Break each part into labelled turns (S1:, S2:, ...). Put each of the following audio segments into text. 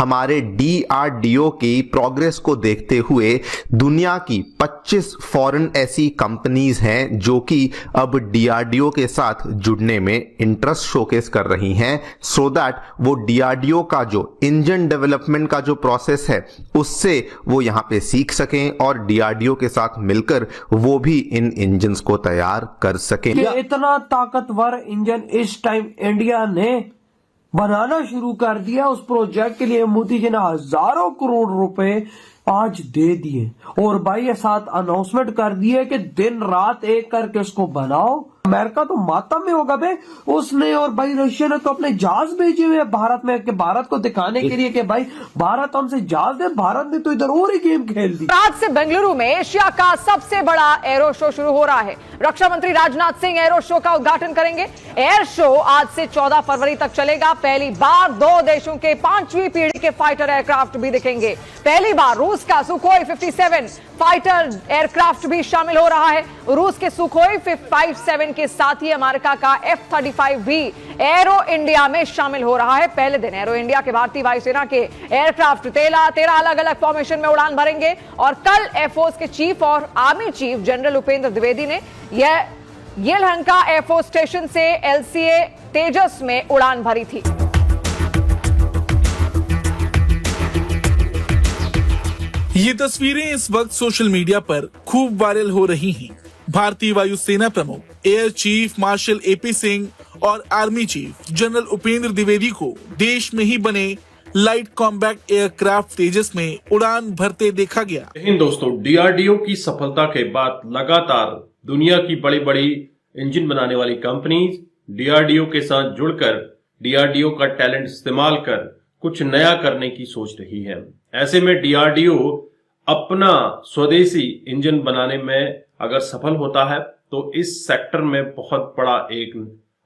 S1: हमारे DRDO की progress को देखते हुए दुनिया की 25 फॉरेन ऐसी कंपनीज हैं जो कि अब DRDO के साथ जुड़ने में इंटरेस्ट शोकेस कर रही हैं, सो दैट वो DRDO का जो इंजन डेवलपमेंट का जो प्रोसेस है उससे वो यहाँ पे सीख सकें और DRDO के साथ मिलकर वो भी इन इंजन्स को तैयार कर सकें।
S2: इतना ताकतवर इंजन इस टाइम इंडिया ने बनाना शुरू कर दिया। उस प्रोजेक्ट के लिए मोदी जी ने हजारों करोड़ रुपए आज दे दिए और भाई ये साथ अनाउंसमेंट कर दिए कि दिन रात एक करके उसको बनाओ। अमेरिका तो मातम में होगा बे उसने, और भाई रशिया ने तो अपने जहाज भेजे हुए भारत में कि भारत को दिखाने के लिए कि भाई भारत हमसे जहाज दे। भारत ने तो इधर और ही गेम खेल दी।
S3: आज से बेंगलुरु में एशिया का सबसे बड़ा एरो शो शुरू हो रहा है। रक्षा मंत्री राजनाथ सिंह एरो शो का उद्घाटन करेंगे। एयर शो आज से 14 फरवरी तक चलेगा। पहली बार 2 देशों के 5वीं पीढ़ी के फाइटर एयरक्राफ्ट भी दिखेंगे। पहली बार रूस का सुखोई 57 फाइटर एयरक्राफ्ट भी शामिल हो रहा है। रूस के सुखोई 57 के साथ ही अमेरिका का F-35 भी एरो इंडिया में शामिल हो रहा है। पहले दिन एरो इंडिया के भारतीय वायुसेना के एयरक्राफ्ट 13 अलग अलग फॉर्मेशन में उड़ान भरेंगे और कल एयरफोर्स के चीफ और army chief general Upendra Dwivedi ने येलहंका एयरफोर्स स्टेशन से LCA तेजस में उड़ान भरी थी।
S4: ये तस्वीरें इस वक्त सोशल मीडिया पर खूब वायरल हो रही हैं। भारतीय वायुसेना प्रमुख air chief marshal AP Singh और army chief general Upendra Dwivedi को देश में ही बने लाइट कॉम्बैट एयरक्राफ्ट तेजस में उड़ान भरते देखा गया।
S5: लेकिन दोस्तों, DRDO की सफलता के बाद लगातार दुनिया की बड़ी बड़ी इंजन बनाने वाली कंपनीज DRDO के साथ जुड़कर DRDO का टैलेंट इस्तेमाल कर कुछ नया करने की सोच रही है। ऐसे में DRDO अपना स्वदेशी इंजन बनाने में अगर सफल होता है तो इस सेक्टर में बहुत बड़ा एक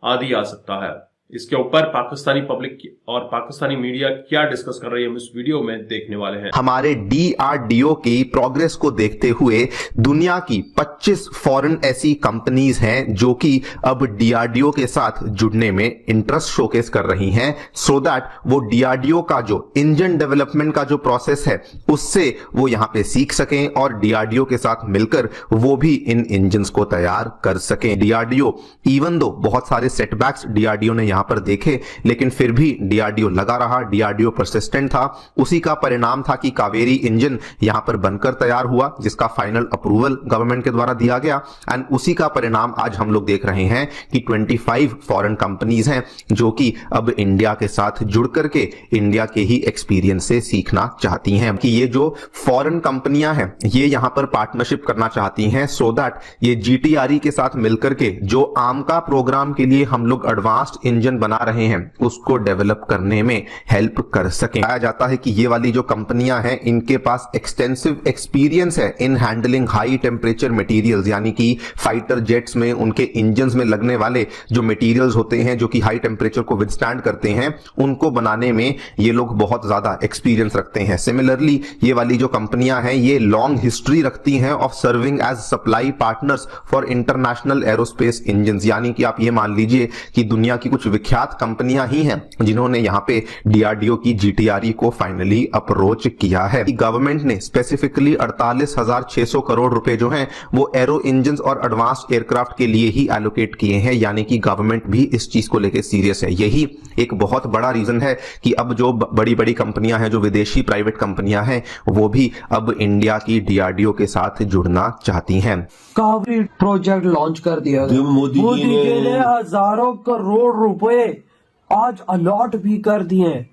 S5: आदि आ सकता है। इसके ऊपर पाकिस्तानी पब्लिक और पाकिस्तानी मीडिया क्या डिस्कस कर रही है हम इस वीडियो में देखने वाले हैं।
S1: हमारे DRDO की प्रोग्रेस को देखते हुए दुनिया की 25 फॉरेन ऐसी कंपनीज हैं जो कि अब DRDO के साथ जुड़ने में इंटरेस्ट शोकेस कर रही हैं, सो दैट वो DRDO का जो इंजन डेवलपमेंट का जो प्रोसेस है उससे वो यहाँ पे सीख सकें और DRDO के साथ मिलकर वो भी इन इंजन्स को तैयार कर सकें। DRDO इवन दो बहुत सारे सेटबैक्स DRDO ने यहाँ पर देखे, लेकिन फिर भी DRDO लगा रहा, DRDO परसिस्टेंट था। उसी का परिणाम था कि कावेरी इंजन यहां पर बनकर तैयार हुआ जिसका फाइनल अप्रूवल गवर्नमेंट के द्वारा दिया गया। एंड उसी का परिणाम आज हम लोग देख रहे हैं कि 25 फॉरेन कंपनीज हैं जो कि अब इंडिया के साथ जुड़ करके इंडिया के ही एक्सपीरियंस से सीखना चाहती हैं कि ये जो फॉरेन कंपनियां हैं ये यहां पर पार्टनरशिप करना चाहती हैं सो दैट ये GTRE के साथ मिलकर के जो आमका प्रोग्राम के लिए हम लोग एडवांस्ड इंजन बना रहे हैं उसको डेवलप करने में हेल्प कर सकें। कहा जाता है कि ये वाली जो कंपनियां हैं इनके पास एक्सटेंसिव एक्सपीरियंस है in handling high temperature materials, यानी कि फाइटर जेट्स में उनके इंजन्स में लगने वाले जो मटेरियल्स होते हैं जो कि हाई टेम्परेचर को विदस्टैंड करते हैं उनको बनाने में ये लोग बहुत ज्यादा एक्सपीरियंस रखते हैं। सिमिलरली ये वाली जो कंपनियां हैं ये लॉन्ग हिस्ट्री रखती हैं of serving as supply partners for international aerospace engines, यानी कि आप ये मान लीजिए कि दुनिया की कुछ विख्यात कंपनियां ही हैं जिन्होंने यहां पे DRDO की GTRE को फाइनली अप्रोच किया है। गवर्नमेंट ने स्पेसिफिकली 48,600 करोड़ रुपए जो हैं वो एरो इंजन्स और एडवांस्ड एयरक्राफ्ट के लिए ही एलोकेट किए हैं, यानी कि गवर्नमेंट भी इस चीज को लेकर सीरियस है। यही एक बहुत बड़ा रीजन है कि अब जो बड़ी बड़ी कंपनियां हैं, जो विदेशी प्राइवेट कंपनियां हैं, वो भी अब इंडिया की DRDO के साथ जुड़ना चाहती हैं।
S2: काफी प्रोजेक्ट लॉन्च कर दिया मोदी जी ने हजारों करोड़ रुपए आज अलॉट भी कर दिए।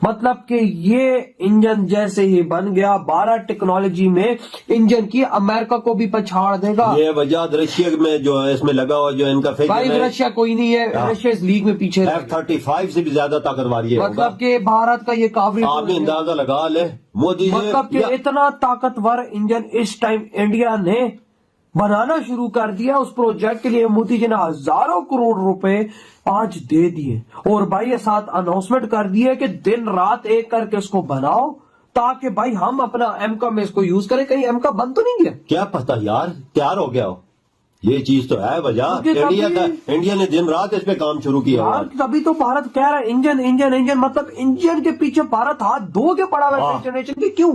S2: मतलब कि ये इंजन जैसे ही बन गया 12 टेक्नोलॉजी में इंजन की अमेरिका को भी पछाड़ देगा।
S6: ये वजह रशिया में जो है इसमें लगा हुआ जो इनका
S2: भाई रशिया कोई नहीं है, रशिया इस लीग में पीछे
S6: F-35 से भी ज्यादा ताकतवर है।
S2: मतलब कि भारत का ये काफी
S6: आपने अंदाजा लगा ले मोदी
S2: मतलब कि इतना ताकतवर इंजन इस टाइम इंडिया ने बनाना शुरू कर दिया। उस प्रोजेक्ट के लिए मोदी जी ने हजारों करोड़ रुपए आज दे दिए और भाई ये साथ अनाउंसमेंट कर दिए कि दिन रात एक करके इसको बनाओ ताकि भाई हम अपना एमका में इसको यूज करें। कहीं एमका बंद तो नहीं गया?
S6: क्या पता यार, तैयार हो गया हो ये चीज तो है वजह।
S2: क्योंकि
S6: इंडिया ने दिन रात इस पे काम शुरू किया हुआ है।
S2: तभी तो भारत कह रहा है इंजन इंजन इंजन, मतलब इंजन के पीछे भारत हाथ धो के पड़ा हुआ है जनरेशन की। क्यों?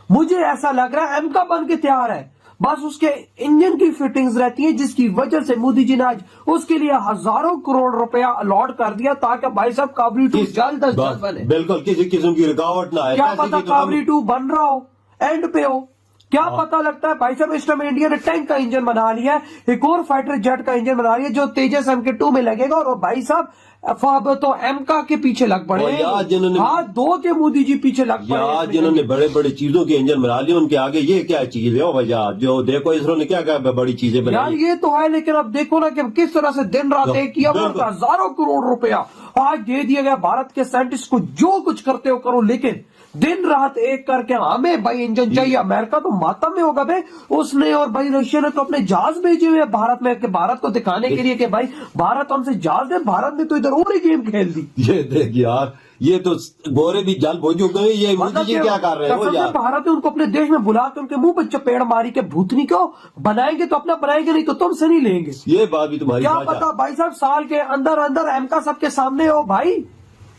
S2: मुझे ऐसा लग रहा है एमका बन के तैयार है, बस उसके इंजन की फिटिंग्स रहती है, जिसकी वजह से मोदी जी ने आज उसके लिए हजारों करोड़ रुपया अलॉट कर दिया ताकि भाई साहब काबरी 2 जल्द अज जल्द बने।
S6: बिल्कुल, किसी किस्म की रुकावट ना है।
S2: क्या पता काबरी 2 बन रहा हो, एंड पे हो, क्या पता लगता है भाई साहब। इस टाइम इंडिया ने टैंक का इंजन बना लिया है, एक और फाइटर जेट का इंजन बना लिया जो तेजस MK2 में लगेगा, और भाई साहब तो एमका के पीछे लग पड़े, हाथ धो के मोदी जी पीछे लग पड़े।
S6: जिन्होंने बड़े बड़े चीजों के इंजन बना लिए, उनके आगे ये क्या चीज है भैया? जो देखो इसरो ने क्या क्या बड़ी चीजें बनाई
S2: यार, ये तो है, लेकिन अब देखो ना कि किस तरह से दिन रात एक किया, हजारों करोड़ रुपया आज दे दिया गया भारत के साइंटिस्ट को। जो कुछ करते हो करो, लेकिन दिन रात एक करके हमें भाई इंजन चाहिए। अमेरिका तो मातम में होगा भाई, उसने और भाई रशिया ने तो अपने जहाज भेजे हुए भारत में, कि भारत को दिखाने के लिए कि भाई भारत हमसे जहाज दे। भारत ने तो इधर और ही गेम खेल दी।
S6: ये देख यार, ये तो गोरे भी जल हो चुके हैं। ये मोदी जी क्या कर रहे हैं?
S2: भारत ने उनको अपने देश में बुला के उनके मुंह पर चपेड़ मारी के भूतनी क्यों बनाएंगे, तो अपना बनाएंगे, नहीं तो तुमसे नहीं लेंगे।
S6: ये बात भी तुम्हारी
S2: क्या पता भाई साहब साल के अंदर अंदर एमका सबके सामने हो भाई।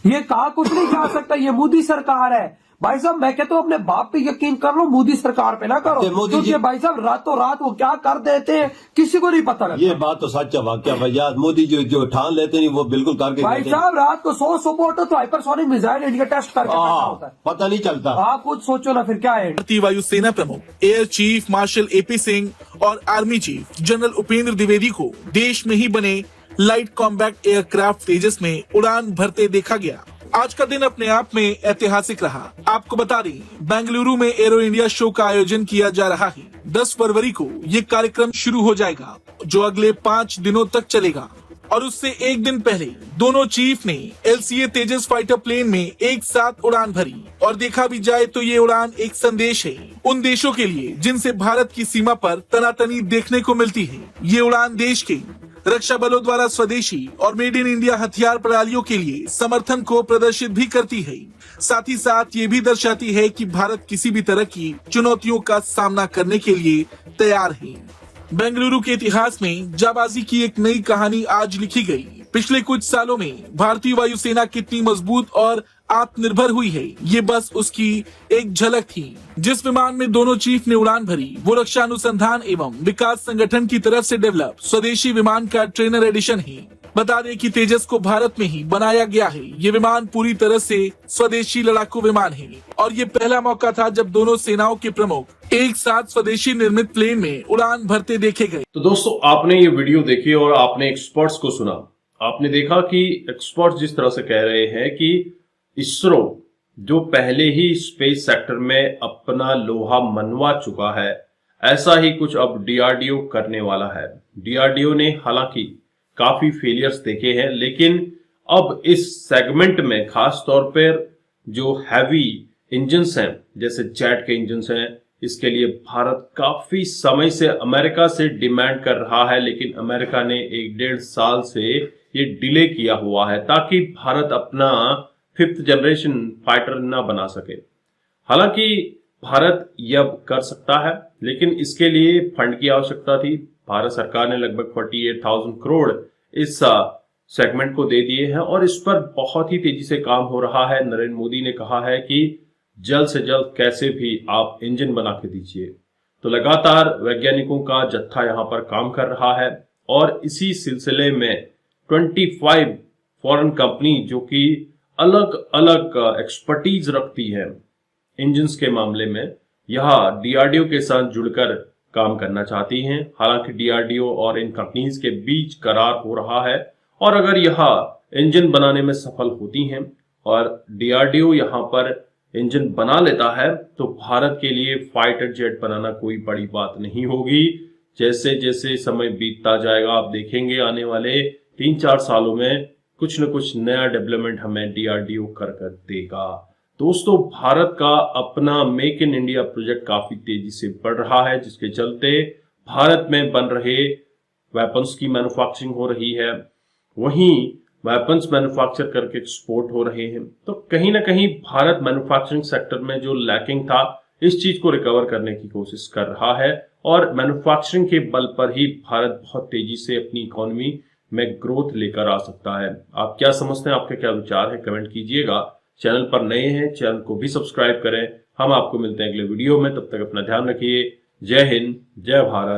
S2: ये कहा कुछ नहीं जा सकता, ये मोदी सरकार है भाई साहब। मैं कहता हूँ अपने बाप पे यकीन कर लो, मोदी सरकार पे ना करो, क्योंकि भाई साहब रातों रात वो क्या कर देते हैं किसी को नहीं पता लगता।
S6: ये बात तो सच है वाकया भैया। मोदी जो ठान लेते नहीं वो बिल्कुल करके
S2: भाई साहब रात को 100 सुबह तो हाइपरसोनिक मिसाइल इंडिया टेस्ट करके होता है,
S6: पता नहीं चलता।
S2: आप खुद सोचो ना फिर क्या है।
S4: भारतीय वायुसेना प्रमुख air chief marshal AP Singh और army chief general Upendra Dwivedi को देश में ही बने लाइट कॉम्बैट एयरक्राफ्ट तेजस में उड़ान भरते देखा गया। आज का दिन अपने आप में ऐतिहासिक रहा। आपको बता दें, बेंगलुरु में एरो इंडिया शो का आयोजन किया जा रहा है। 10 फरवरी को ये कार्यक्रम शुरू हो जाएगा, जो अगले 5 दिनों तक चलेगा। और उससे एक दिन पहले दोनों चीफ ने LCA तेजस फाइटर प्लेन में एक साथ उड़ान भरी। और देखा भी जाए तो ये उड़ान एक संदेश है उन देशों के लिए जिनसे भारत की सीमा पर तनातनी देखने को मिलती है। ये उड़ान देश के रक्षा बलों द्वारा स्वदेशी और मेड इन इंडिया हथियार प्रणालियों के लिए समर्थन को प्रदर्शित भी करती है। साथ ही साथ ये भी दर्शाती है कि भारत किसी भी तरह की चुनौतियों का सामना करने के लिए तैयार है। बेंगलुरु के इतिहास में जाबाजी की एक नई कहानी आज लिखी गई। पिछले कुछ सालों में भारतीय वायुसेना कितनी मजबूत और आत्मनिर्भर हुई है, ये बस उसकी एक झलक थी। जिस विमान में दोनों चीफ ने उड़ान भरी वो रक्षा अनुसंधान एवं विकास संगठन की तरफ से डेवलप स्वदेशी विमान का ट्रेनर एडिशन है। बता दें कि तेजस को भारत में ही बनाया गया है। ये विमान पूरी तरह से स्वदेशी लड़ाकू विमान है और ये पहला मौका था जब दोनों सेनाओं के प्रमुख एक साथ स्वदेशी निर्मित प्लेन में उड़ान भरते देखे गए।
S5: तो दोस्तों, आपने ये वीडियो देखी और आपने एक्सपर्ट्स को सुना। आपने देखा कि एक्सपर्ट्स जिस तरह से कह रहे हैं कि इसरो जो पहले ही स्पेस सेक्टर में अपना लोहा मनवा चुका है, ऐसा ही कुछ अब DRDO करने वाला है। DRDO ने हालांकि काफी फेलियर्स देखे हैं, लेकिन अब इस सेगमेंट में खास तौर पर जो हैवी इंजन्स हैं, जैसे जेट के इंजन्स हैं, इसके लिए भारत काफी समय से अमेरिका से डिमांड कर रहा है, लेकिन अमेरिका ने 1-1.5 साल से ये डिले किया हुआ है ताकि भारत अपना 5th जनरेशन फाइटर ना बना सके। हालांकि भारत यह कर सकता है, लेकिन इसके लिए फंड की आवश्यकता थी। भारत सरकार ने लगभग 48,000 करोड़ इस सेगमेंट को दे दिए हैं और इस पर बहुत ही तेजी से काम हो रहा है। नरेंद्र मोदी ने कहा है कि जल्द से जल्द कैसे भी आप इंजन बना के दीजिए। तो लगातार वैज्ञानिकों का जत्था यहाँ पर काम कर रहा है और इसी सिलसिले में 25 फॉरेन कंपनी जो कि अलग अलग एक्सपर्टीज रखती है इंजन्स के मामले में, यहाँ DRDO के साथ जुड़कर काम करना चाहती हैं। हालांकि DRDO और इन कंपनीज के बीच करार हो रहा है और अगर यह इंजन बनाने में सफल होती हैं और DRDO यहाँ पर इंजन बना लेता है तो भारत के लिए फाइटर जेट बनाना कोई बड़ी बात नहीं होगी। जैसे जैसे समय बीतता जाएगा आप देखेंगे आने वाले 3-4 सालों में कुछ न कुछ नया डेवलपमेंट हमें DRDO कर देगा। दोस्तों, भारत का अपना मेक इन इंडिया प्रोजेक्ट काफी तेजी से बढ़ रहा है, जिसके चलते भारत में बन रहे वेपन्स की मैन्युफैक्चरिंग हो रही है, वहीं वेपन्स मैन्युफैक्चर करके एक्सपोर्ट हो रहे हैं। तो कहीं ना कहीं भारत मैन्युफैक्चरिंग सेक्टर में जो लैकिंग था, इस चीज को रिकवर करने की कोशिश कर रहा है और मैन्युफैक्चरिंग के बल पर ही भारत बहुत तेजी से अपनी इकोनॉमी में ग्रोथ लेकर आ सकता है। आप क्या समझते हैं, आपके क्या विचार है, कमेंट कीजिएगा। चैनल पर नए हैं, चैनल को भी सब्सक्राइब करें। हम आपको मिलते हैं अगले वीडियो में, तब तक अपना ध्यान रखिए। जय हिंद, जय भारत।